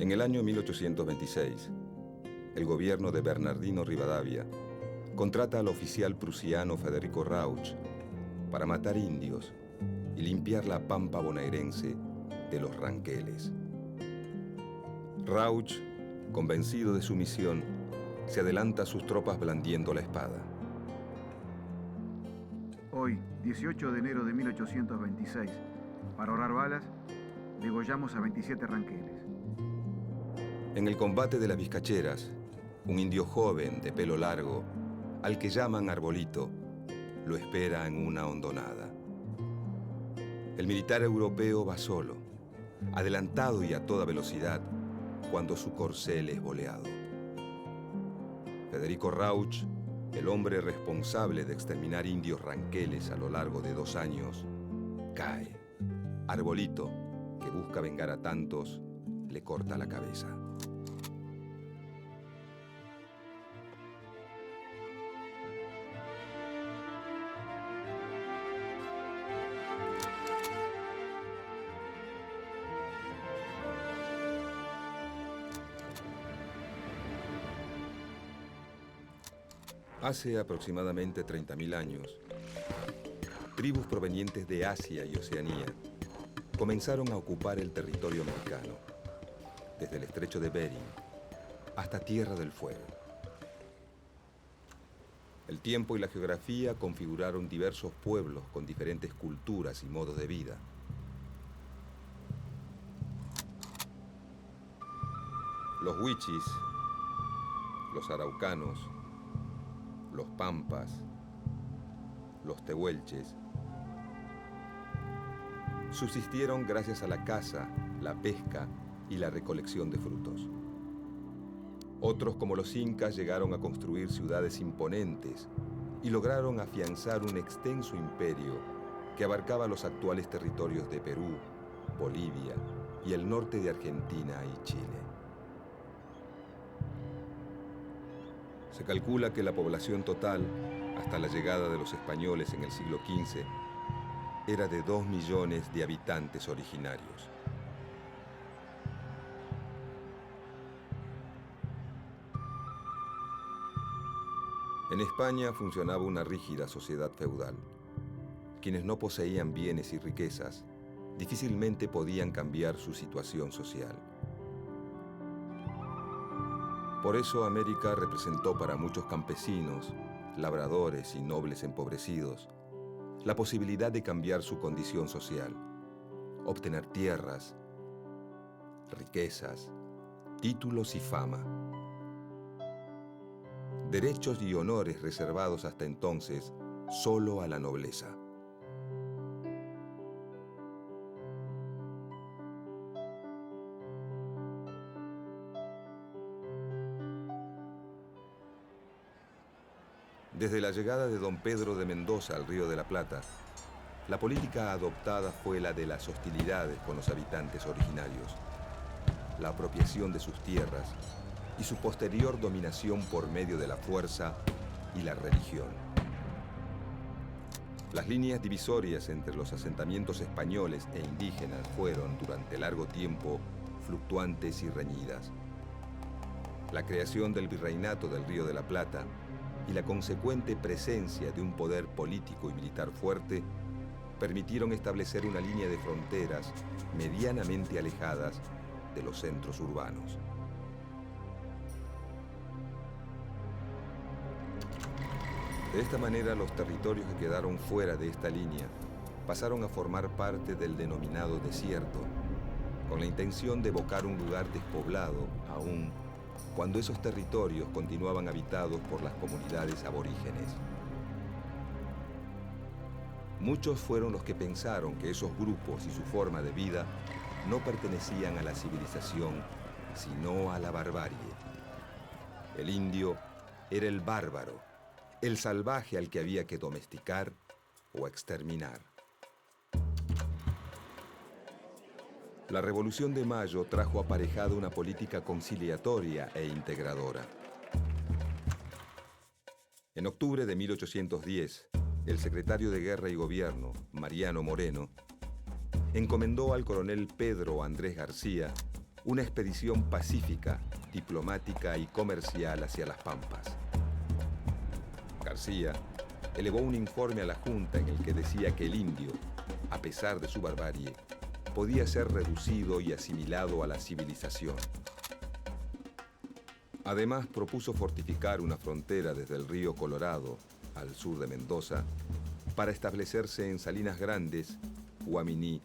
En el año 1826, el gobierno de Bernardino Rivadavia contrata al oficial prusiano Federico Rauch para matar indios y limpiar la pampa bonaerense de los ranqueles. Rauch, convencido de su misión, se adelanta a sus tropas blandiendo la espada. Hoy, 18 de enero de 1826, para ahorrar balas, degollamos a 27 ranqueles. En el combate de las Vizcacheras, un indio joven de pelo largo, al que llaman Arbolito, lo espera en una hondonada. El militar europeo va solo, adelantado y a toda velocidad, cuando su corcel es boleado. Federico Rauch, el hombre responsable de exterminar indios ranqueles a lo largo de 2 años, cae. Arbolito, que busca vengar a tantos, le corta la cabeza. Hace aproximadamente 30.000 años, tribus provenientes de Asia y Oceanía comenzaron a ocupar el territorio americano, desde el estrecho de Bering hasta Tierra del Fuego. El tiempo y la geografía configuraron diversos pueblos con diferentes culturas y modos de vida. Los huichis, los araucanos, los pampas, los tehuelches, subsistieron gracias a la caza, la pesca y la recolección de frutos. Otros, como los incas, llegaron a construir ciudades imponentes y lograron afianzar un extenso imperio que abarcaba los actuales territorios de Perú, Bolivia y el norte de Argentina y Chile. Se calcula que la población total, hasta la llegada de los españoles en el siglo XV, era de 2 millones de habitantes originarios. En España funcionaba una rígida sociedad feudal. Quienes no poseían bienes y riquezas difícilmente podían cambiar su situación social. Por eso América representó para muchos campesinos, labradores y nobles empobrecidos la posibilidad de cambiar su condición social, obtener tierras, riquezas, títulos y fama. Derechos y honores reservados hasta entonces solo a la nobleza. Desde la llegada de don Pedro de Mendoza al Río de la Plata, la política adoptada fue la de las hostilidades con los habitantes originarios, la apropiación de sus tierras y su posterior dominación por medio de la fuerza y la religión. Las líneas divisorias entre los asentamientos españoles e indígenas fueron, durante largo tiempo, fluctuantes y reñidas. La creación del Virreinato del Río de la Plata y la consecuente presencia de un poder político y militar fuerte permitieron establecer una línea de fronteras medianamente alejadas de los centros urbanos. De esta manera, los territorios que quedaron fuera de esta línea pasaron a formar parte del denominado desierto, con la intención de evocar un lugar despoblado aún cuando esos territorios continuaban habitados por las comunidades aborígenes. Muchos fueron los que pensaron que esos grupos y su forma de vida no pertenecían a la civilización, sino a la barbarie. El indio era el bárbaro, el salvaje al que había que domesticar o exterminar. La Revolución de Mayo trajo aparejada una política conciliatoria e integradora. En octubre de 1810, el secretario de Guerra y Gobierno, Mariano Moreno, encomendó al coronel Pedro Andrés García una expedición pacífica, diplomática y comercial hacia las Pampas. García elevó un informe a la Junta en el que decía que el indio, a pesar de su barbarie, podía ser reducido y asimilado a la civilización. Además, propuso fortificar una frontera desde el río Colorado, al sur de Mendoza, para establecerse en Salinas Grandes, Huaminí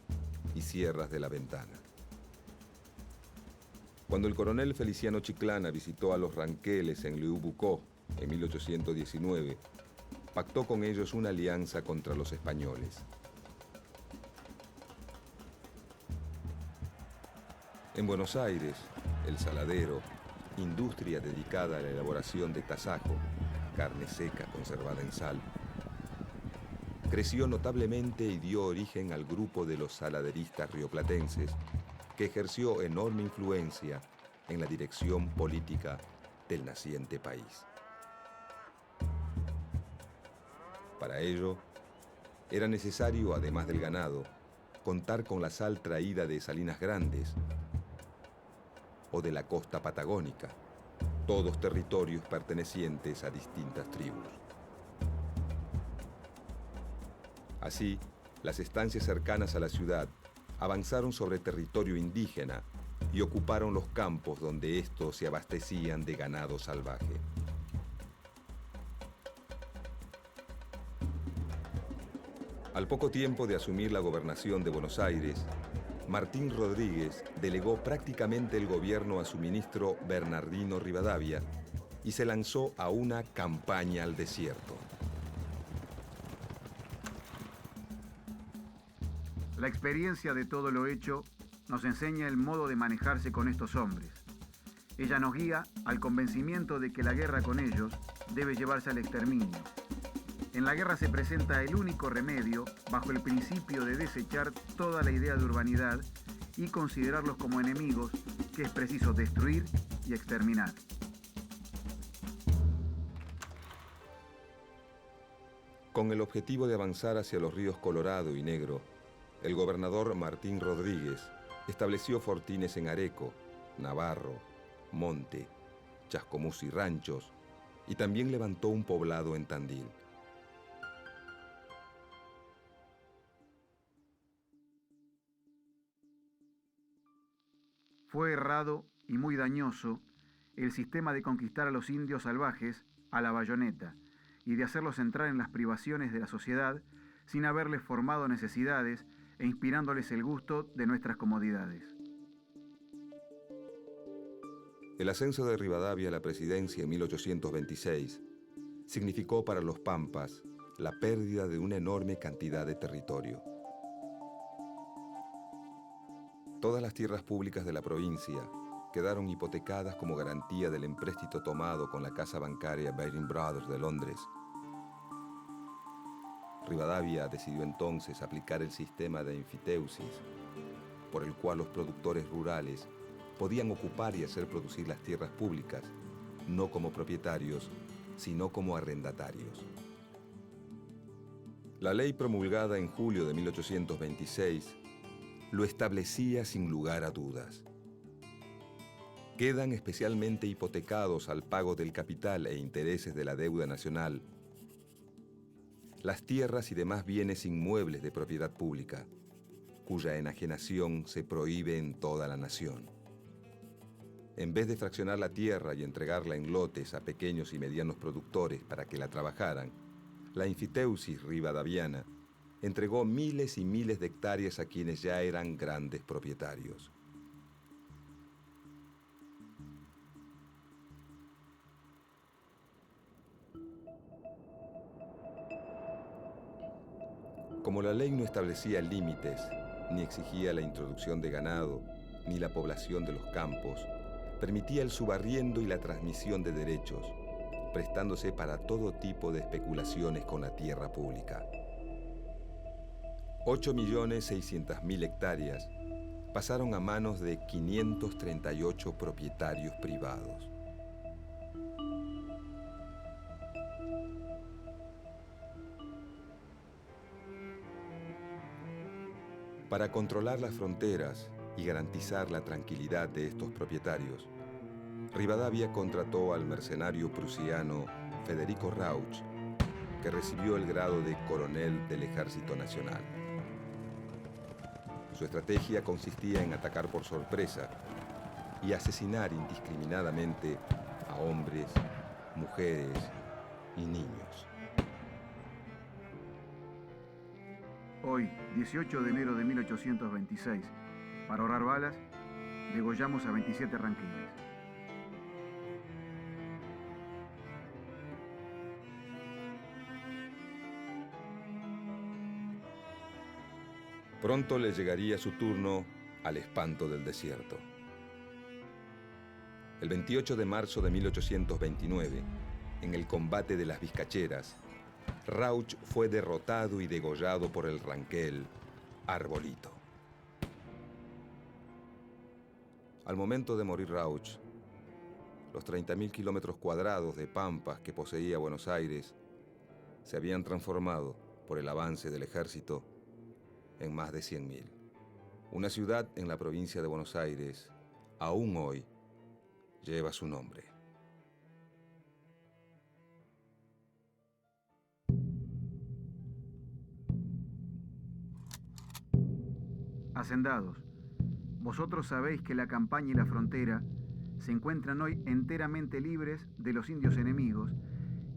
y Sierras de la Ventana. Cuando el coronel Feliciano Chiclana visitó a los ranqueles en Leubucó en 1819, pactó con ellos una alianza contra los españoles. En Buenos Aires, el saladero, industria dedicada a la elaboración de tasajo, carne seca conservada en sal, creció notablemente y dio origen al grupo de los saladeristas rioplatenses, que ejerció enorme influencia en la dirección política del naciente país. Para ello, era necesario, además del ganado, contar con la sal traída de Salinas Grandes o de la costa patagónica, todos territorios pertenecientes a distintas tribus. Así, las estancias cercanas a la ciudad avanzaron sobre territorio indígena y ocuparon los campos donde estos se abastecían de ganado salvaje. Al poco tiempo de asumir la gobernación de Buenos Aires, Martín Rodríguez delegó prácticamente el gobierno a su ministro Bernardino Rivadavia y se lanzó a una campaña al desierto. La experiencia de todo lo hecho nos enseña el modo de manejarse con estos hombres. Ella nos guía al convencimiento de que la guerra con ellos debe llevarse al exterminio. En la guerra se presenta el único remedio bajo el principio de desechar toda la idea de urbanidad y considerarlos como enemigos que es preciso destruir y exterminar. Con el objetivo de avanzar hacia los ríos Colorado y Negro, el gobernador Martín Rodríguez estableció fortines en Areco, Navarro, Monte, Chascomús y Ranchos, y también levantó un poblado en Tandil. Fue errado y muy dañoso el sistema de conquistar a los indios salvajes a la bayoneta y de hacerlos entrar en las privaciones de la sociedad sin haberles formado necesidades e inspirándoles el gusto de nuestras comodidades. El ascenso de Rivadavia a la presidencia en 1826 significó para los Pampas la pérdida de una enorme cantidad de territorio. Todas las tierras públicas de la provincia quedaron hipotecadas como garantía del empréstito tomado con la casa bancaria Baring Brothers de Londres. Rivadavia decidió entonces aplicar el sistema de enfiteusis, por el cual los productores rurales podían ocupar y hacer producir las tierras públicas, no como propietarios, sino como arrendatarios. La ley promulgada en julio de 1826 lo establecía sin lugar a dudas. Quedan especialmente hipotecados al pago del capital e intereses de la deuda nacional las tierras y demás bienes inmuebles de propiedad pública, cuya enajenación se prohíbe en toda la nación. En vez de fraccionar la tierra y entregarla en lotes a pequeños y medianos productores para que la trabajaran, la enfiteusis rivadaviana entregó miles y miles de hectáreas a quienes ya eran grandes propietarios. Como la ley no establecía límites, ni exigía la introducción de ganado, ni la población de los campos, permitía el subarriendo y la transmisión de derechos, prestándose para todo tipo de especulaciones con la tierra pública. 8.600.000 hectáreas pasaron a manos de 538 propietarios privados. Para controlar las fronteras, y garantizar la tranquilidad de estos propietarios, Rivadavia contrató al mercenario prusiano Federico Rauch, que recibió el grado de coronel del Ejército Nacional. Su estrategia consistía en atacar por sorpresa y asesinar indiscriminadamente a hombres, mujeres y niños. Hoy, 18 de enero de 1826, para ahorrar balas, degollamos a 27 ranqueles. Pronto le llegaría su turno al espanto del desierto. El 28 de marzo de 1829, en el combate de las Vizcacheras, Rauch fue derrotado y degollado por el ranquel Arbolito. Al momento de morir Rauch, los 30.000 kilómetros cuadrados de pampas que poseía Buenos Aires se habían transformado, por el avance del ejército, en más de 100.000. Una ciudad en la provincia de Buenos Aires, aún hoy, lleva su nombre. Hacendados, vosotros sabéis que la campaña y la frontera se encuentran hoy enteramente libres de los indios enemigos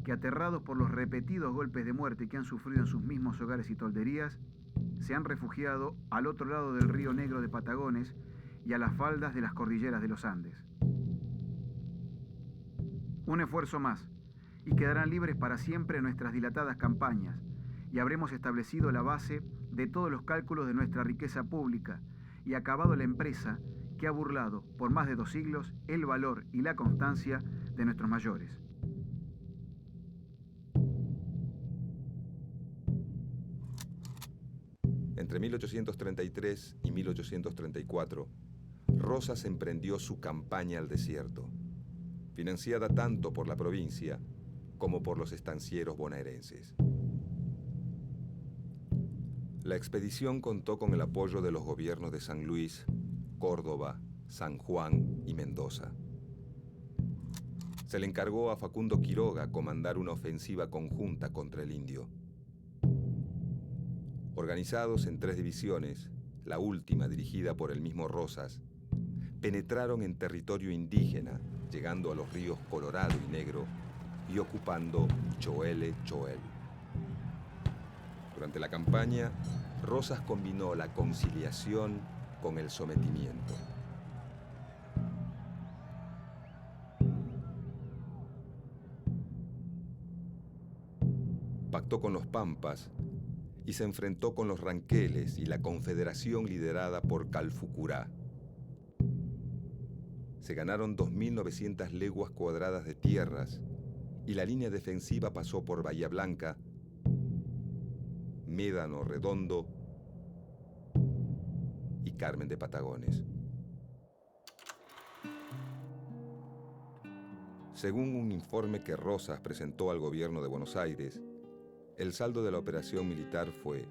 que, aterrados por los repetidos golpes de muerte que han sufrido en sus mismos hogares y tolderías, se han refugiado al otro lado del río Negro de Patagones y a las faldas de las cordilleras de los Andes. Un esfuerzo más, y quedarán libres para siempre nuestras dilatadas campañas, y habremos establecido la base de todos los cálculos de nuestra riqueza pública, y acabado la empresa que ha burlado por más de 2 siglos el valor y la constancia de nuestros mayores. Entre 1833 y 1834, Rosas emprendió su campaña al desierto, financiada tanto por la provincia como por los estancieros bonaerenses. La expedición contó con el apoyo de los gobiernos de San Luis, Córdoba, San Juan y Mendoza. Se le encargó a Facundo Quiroga comandar una ofensiva conjunta contra el indio. Organizados en 3 divisiones, la última dirigida por el mismo Rosas, penetraron en territorio indígena, llegando a los ríos Colorado y Negro y ocupando Choele, Choel. Durante la campaña, Rosas combinó la conciliación con el sometimiento. Pactó con los Pampas y se enfrentó con los ranqueles y la confederación liderada por Calfucurá. Se ganaron 2.900 leguas cuadradas de tierras y la línea defensiva pasó por Bahía Blanca, Médano Redondo y Carmen de Patagones. Según un informe que Rosas presentó al gobierno de Buenos Aires, el saldo de la operación militar fue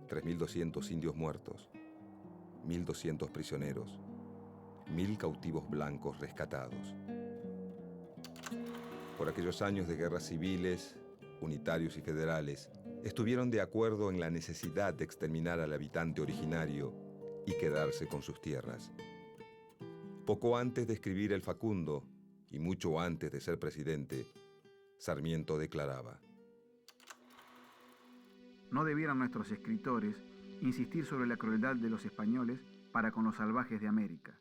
3.200 indios muertos, 1.200 prisioneros, 1.000 cautivos blancos rescatados. Por aquellos años de guerras civiles, unitarios y federales, estuvieron de acuerdo en la necesidad de exterminar al habitante originario y quedarse con sus tierras. Poco antes de escribir el Facundo, y mucho antes de ser presidente, Sarmiento declaraba: No debieran nuestros escritores insistir sobre la crueldad de los españoles para con los salvajes de América.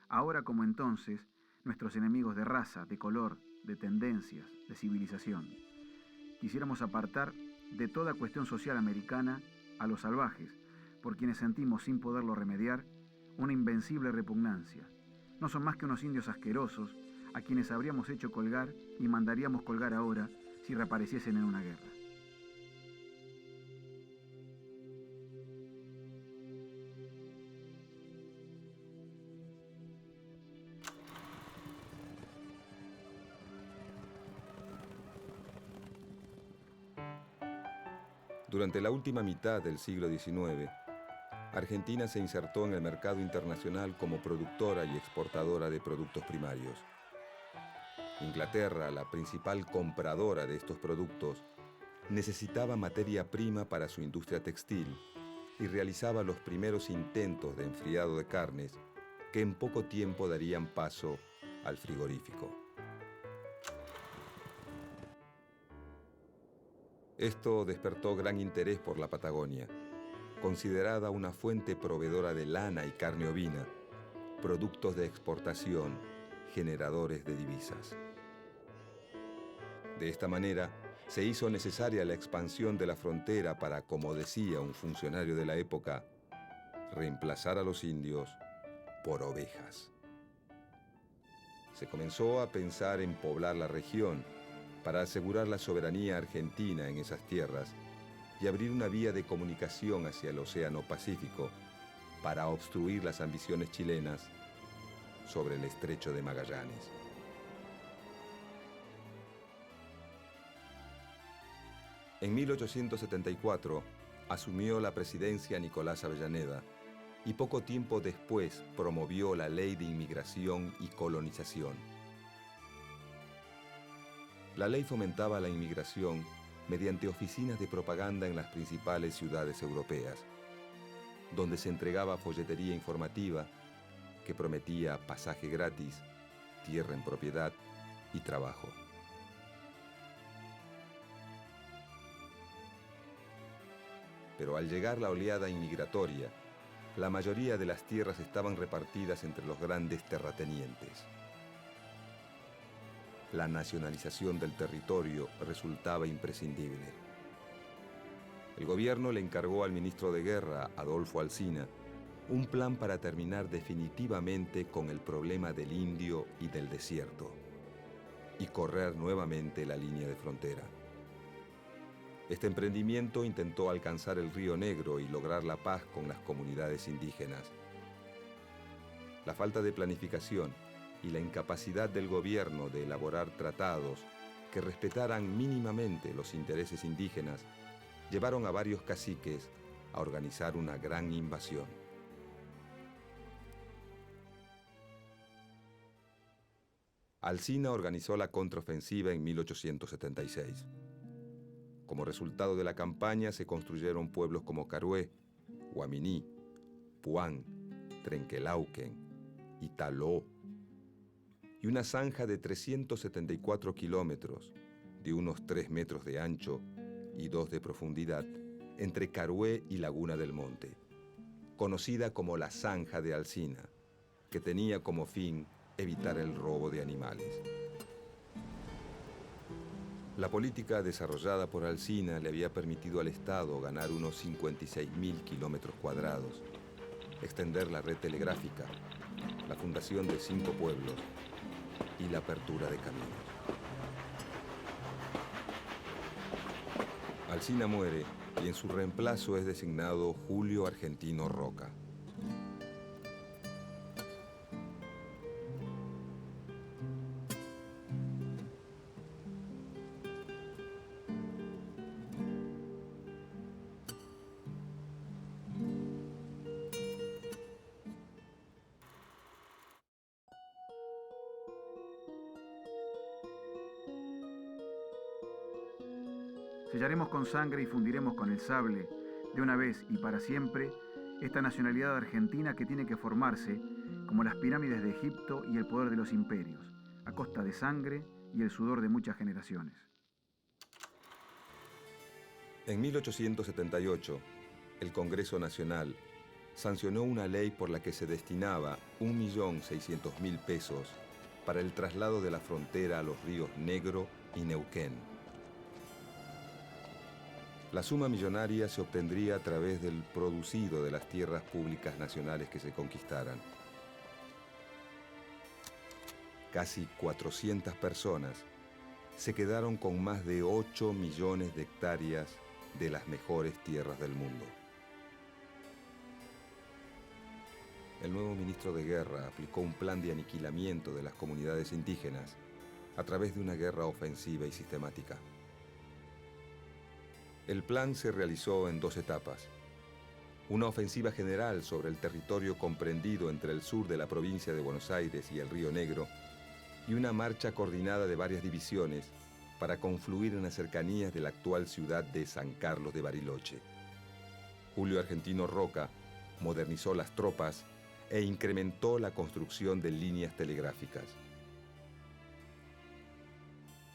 Ahora como entonces, nuestros enemigos de raza, de color, de tendencias, de civilización. Quisiéramos apartar de toda cuestión social americana a los salvajes, por quienes sentimos, sin poderlo remediar, una invencible repugnancia. No son más que unos indios asquerosos a quienes habríamos hecho colgar y mandaríamos colgar ahora si reapareciesen en una guerra. Durante la última mitad del siglo XIX, Argentina se insertó en el mercado internacional como productora y exportadora de productos primarios. Inglaterra, la principal compradora de estos productos, necesitaba materia prima para su industria textil y realizaba los primeros intentos de enfriado de carnes que en poco tiempo darían paso al frigorífico. Esto despertó gran interés por la Patagonia, considerada una fuente proveedora de lana y carne ovina, productos de exportación, generadores de divisas. De esta manera, se hizo necesaria la expansión de la frontera para, como decía un funcionario de la época, reemplazar a los indios por ovejas. Se comenzó a pensar en poblar la región para asegurar la soberanía argentina en esas tierras y abrir una vía de comunicación hacia el Océano Pacífico para obstruir las ambiciones chilenas sobre el Estrecho de Magallanes. En 1874 asumió la presidencia Nicolás Avellaneda y poco tiempo después promovió la Ley de Inmigración y Colonización. La ley fomentaba la inmigración mediante oficinas de propaganda en las principales ciudades europeas, donde se entregaba folletería informativa que prometía pasaje gratis, tierra en propiedad y trabajo. Pero al llegar la oleada inmigratoria, la mayoría de las tierras estaban repartidas entre los grandes terratenientes. La nacionalización del territorio resultaba imprescindible. El gobierno le encargó al ministro de Guerra, Adolfo Alsina, un plan para terminar definitivamente con el problema del indio y del desierto y correr nuevamente la línea de frontera. Este emprendimiento intentó alcanzar el Río Negro y lograr la paz con las comunidades indígenas. La falta de planificación y la incapacidad del gobierno de elaborar tratados que respetaran mínimamente los intereses indígenas llevaron a varios caciques a organizar una gran invasión. Alsina organizó la contraofensiva en 1876. Como resultado de la campaña se construyeron pueblos como Carué, Guaminí, Puán, Trenquelauquen, Italó, y una zanja de 374 kilómetros, de unos 3 metros de ancho y 2 de profundidad, entre Carué y Laguna del Monte, conocida como la Zanja de Alsina, que tenía como fin evitar el robo de animales. La política desarrollada por Alsina le había permitido al Estado ganar unos 56.000 kilómetros cuadrados, extender la red telegráfica, la fundación de 5 pueblos y la apertura de caminos. Alsina muere y en su reemplazo es designado Julio Argentino Roca. Sellaremos con sangre y fundiremos con el sable, de una vez y para siempre, esta nacionalidad argentina que tiene que formarse como las pirámides de Egipto y el poder de los imperios, a costa de sangre y el sudor de muchas generaciones. En 1878, el Congreso Nacional sancionó una ley por la que se destinaba 1.600.000 pesos para el traslado de la frontera a los ríos Negro y Neuquén. La suma millonaria se obtendría a través del producido de las tierras públicas nacionales que se conquistaran. Casi 400 personas se quedaron con más de 8 millones de hectáreas de las mejores tierras del mundo. El nuevo ministro de Guerra aplicó un plan de aniquilamiento de las comunidades indígenas a través de una guerra ofensiva y sistemática. El plan se realizó en 2 etapas. Una ofensiva general sobre el territorio comprendido entre el sur de la provincia de Buenos Aires y el Río Negro, y una marcha coordinada de varias divisiones para confluir en las cercanías de la actual ciudad de San Carlos de Bariloche. Julio Argentino Roca modernizó las tropas e incrementó la construcción de líneas telegráficas.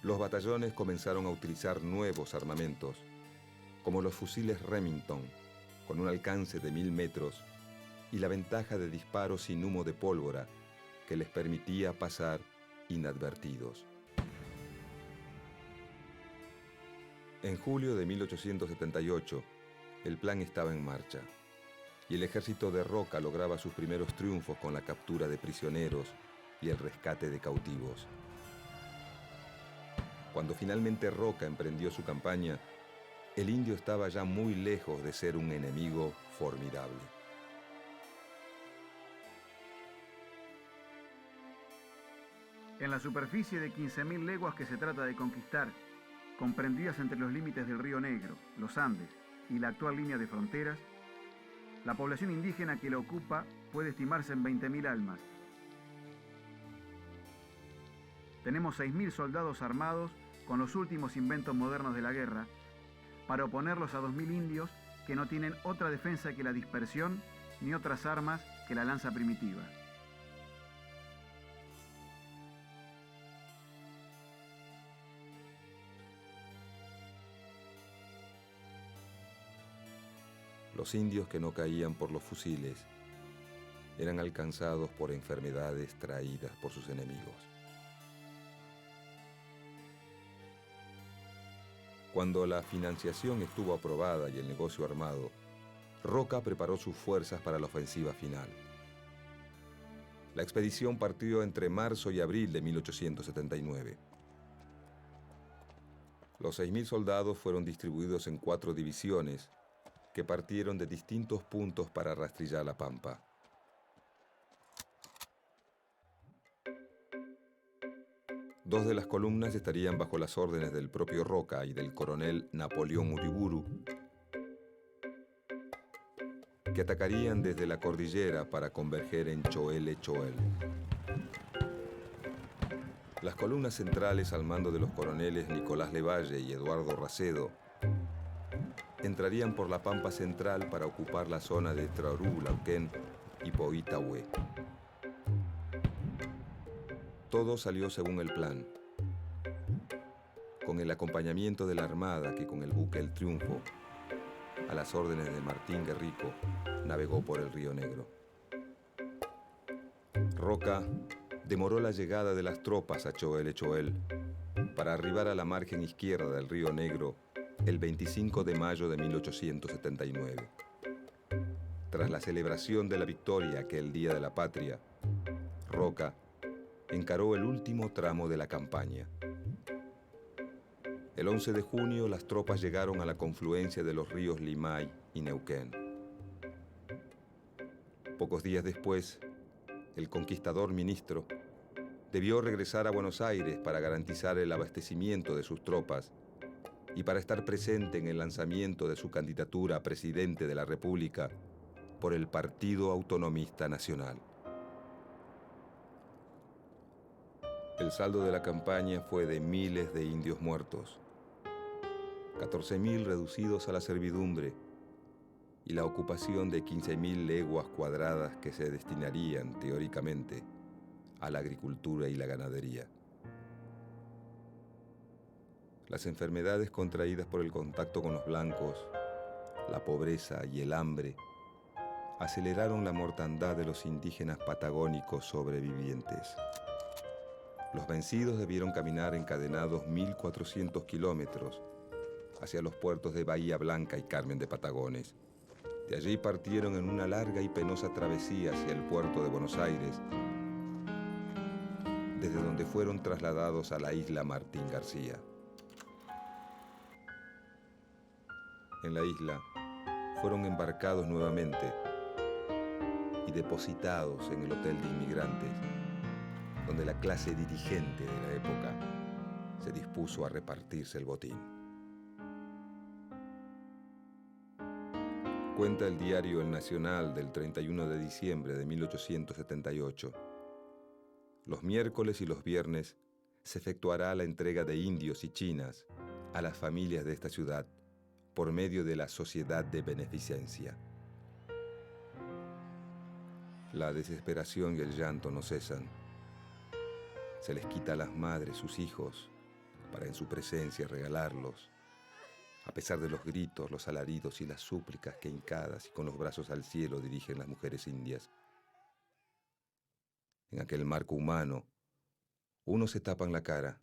Los batallones comenzaron a utilizar nuevos armamentos, como los fusiles Remington, con un alcance de 1000 metros y la ventaja de disparo sin humo de pólvora que les permitía pasar inadvertidos. En julio de 1878, el plan estaba en marcha y el ejército de Roca lograba sus primeros triunfos con la captura de prisioneros y el rescate de cautivos. Cuando finalmente Roca emprendió su campaña, el indio estaba ya muy lejos de ser un enemigo formidable. En la superficie de 15.000 leguas que se trata de conquistar, comprendidas entre los límites del Río Negro, los Andes y la actual línea de fronteras, la población indígena que la ocupa puede estimarse en 20.000 almas. Tenemos 6.000 soldados armados con los últimos inventos modernos de la guerra, para oponerlos a 2.000 indios que no tienen otra defensa que la dispersión ni otras armas que la lanza primitiva. Los indios que no caían por los fusiles eran alcanzados por enfermedades traídas por sus enemigos. Cuando la financiación estuvo aprobada y el negocio armado, Roca preparó sus fuerzas para la ofensiva final. La expedición partió entre marzo y abril de 1879. Los 6.000 soldados fueron distribuidos en 4 divisiones que partieron de distintos puntos para rastrillar la pampa. Dos de las columnas estarían bajo las órdenes del propio Roca y del coronel Napoleón Uriburu, que atacarían desde la cordillera para converger en Choel-Choel. Las columnas centrales al mando de los coroneles Nicolás Levalle y Eduardo Racedo entrarían por la pampa central para ocupar la zona de Traorú, Lauquén y Poïtahué. Todo salió según el plan, con el acompañamiento de la Armada que con el buque El Triunfo, a las órdenes de Martín Guerrico, navegó por el Río Negro. Roca demoró la llegada de las tropas a Choel-Choel para arribar a la margen izquierda del Río Negro el 25 de mayo de 1879. Tras la celebración de la victoria aquel Día de la Patria, Roca encaró el último tramo de la campaña. El 11 de junio las tropas llegaron a la confluencia de los ríos Limay y Neuquén. Pocos días después, el conquistador ministro debió regresar a Buenos Aires para garantizar el abastecimiento de sus tropas y para estar presente en el lanzamiento de su candidatura a presidente de la República por el Partido Autonomista Nacional. El saldo de la campaña fue de miles de indios muertos, 14.000 reducidos a la servidumbre y la ocupación de 15.000 leguas cuadradas que se destinarían, teóricamente, a la agricultura y la ganadería. Las enfermedades contraídas por el contacto con los blancos, la pobreza y el hambre aceleraron la mortandad de los indígenas patagónicos sobrevivientes. Los vencidos debieron caminar encadenados 1.400 kilómetros hacia los puertos de Bahía Blanca y Carmen de Patagones. De allí partieron en una larga y penosa travesía hacia el puerto de Buenos Aires, desde donde fueron trasladados a la isla Martín García. En la isla fueron embarcados nuevamente y depositados en el Hotel de Inmigrantes, donde la clase dirigente de la época se dispuso a repartirse el botín. Cuenta el diario El Nacional del 31 de diciembre de 1878. Los miércoles y los viernes se efectuará la entrega de indios y chinas a las familias de esta ciudad por medio de la Sociedad de Beneficencia. La desesperación y el llanto no cesan. Se les quita a las madres sus hijos para en su presencia regalarlos, a pesar de los gritos, los alaridos y las súplicas que hincadas y con los brazos al cielo dirigen las mujeres indias. En aquel marco humano, unos se tapan la cara,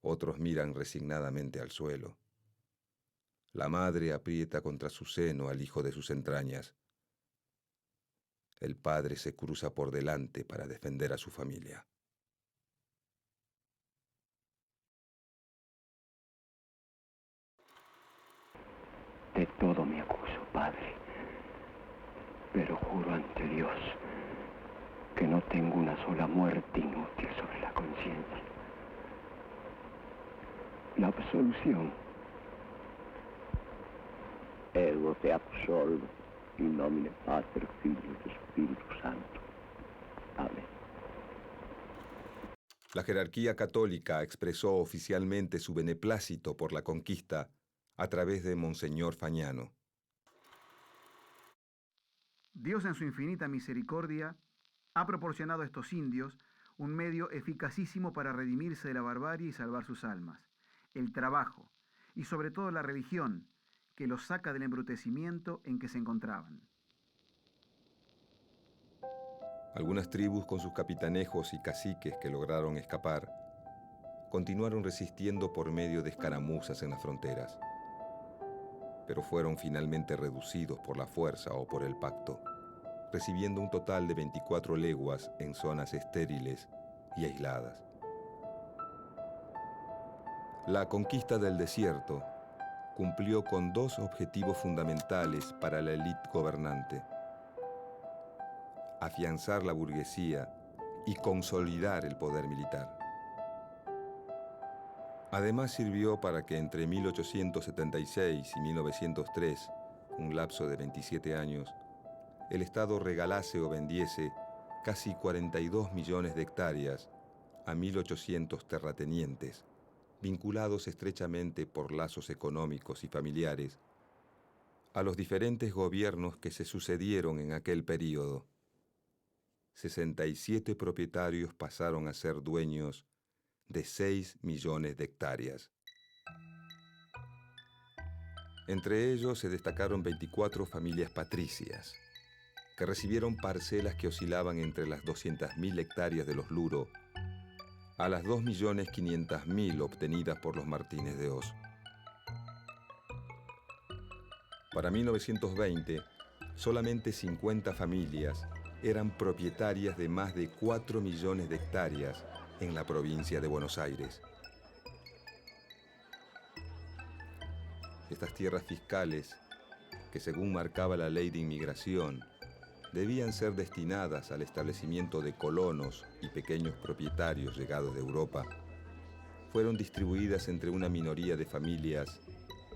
otros miran resignadamente al suelo. La madre aprieta contra su seno al hijo de sus entrañas. El padre se cruza por delante para defender a su familia. De todo me acuso, Padre, pero juro ante Dios que no tengo una sola muerte inútil sobre la conciencia. La absolución. Ergo te absolvo, in nomine Pater, Filio et Spiritus Sancto. Amén. La jerarquía católica expresó oficialmente su beneplácito por la conquista a través de Monseñor Fagnano. Dios en su infinita misericordia ha proporcionado a estos indios un medio eficacísimo para redimirse de la barbarie y salvar sus almas, el trabajo y sobre todo la religión que los saca del embrutecimiento en que se encontraban. Algunas tribus con sus capitanejos y caciques que lograron escapar continuaron resistiendo por medio de escaramuzas en las fronteras, pero fueron finalmente reducidos por la fuerza o por el pacto, recibiendo un total de 24 leguas en zonas estériles y aisladas. La conquista del desierto cumplió con dos objetivos fundamentales para la élite gobernante: afianzar la burguesía y consolidar el poder militar. Además sirvió para que entre 1876 y 1903, un lapso de 27 años, el Estado regalase o vendiese casi 42 millones de hectáreas a 1.800 terratenientes, vinculados estrechamente por lazos económicos y familiares, a los diferentes gobiernos que se sucedieron en aquel período. 67 propietarios pasaron a ser dueños de 6 millones de hectáreas. Entre ellos se destacaron 24 familias patricias, que recibieron parcelas que oscilaban entre las 200.000 hectáreas de los Luro a las 2.500.000 obtenidas por los Martínez de Oz. Para 1920, solamente 50 familias eran propietarias de más de 4 millones de hectáreas en la provincia de Buenos Aires. Estas tierras fiscales, que según marcaba la ley de inmigración, debían ser destinadas al establecimiento de colonos y pequeños propietarios llegados de Europa, fueron distribuidas entre una minoría de familias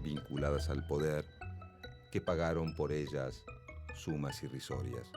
vinculadas al poder que pagaron por ellas sumas irrisorias.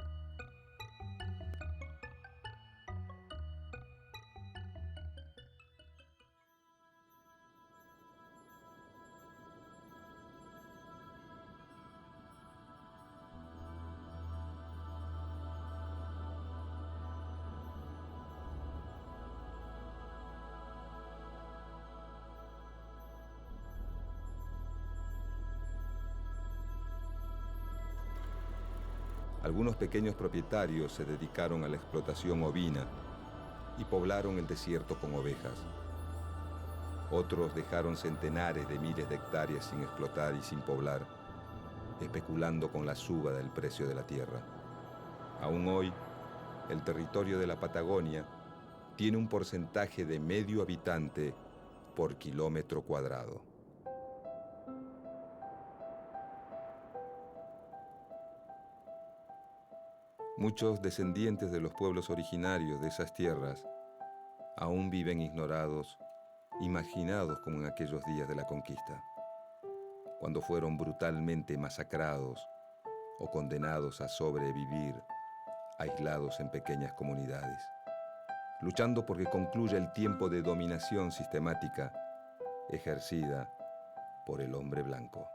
Algunos pequeños propietarios se dedicaron a la explotación ovina y poblaron el desierto con ovejas. Otros dejaron centenares de miles de hectáreas sin explotar y sin poblar, especulando con la suba del precio de la tierra. Aún hoy, el territorio de la Patagonia tiene un porcentaje de medio habitante por kilómetro cuadrado. Muchos descendientes de los pueblos originarios de esas tierras aún viven ignorados, imaginados como en aquellos días de la conquista, cuando fueron brutalmente masacrados o condenados a sobrevivir aislados en pequeñas comunidades, luchando porque concluya el tiempo de dominación sistemática ejercida por el hombre blanco.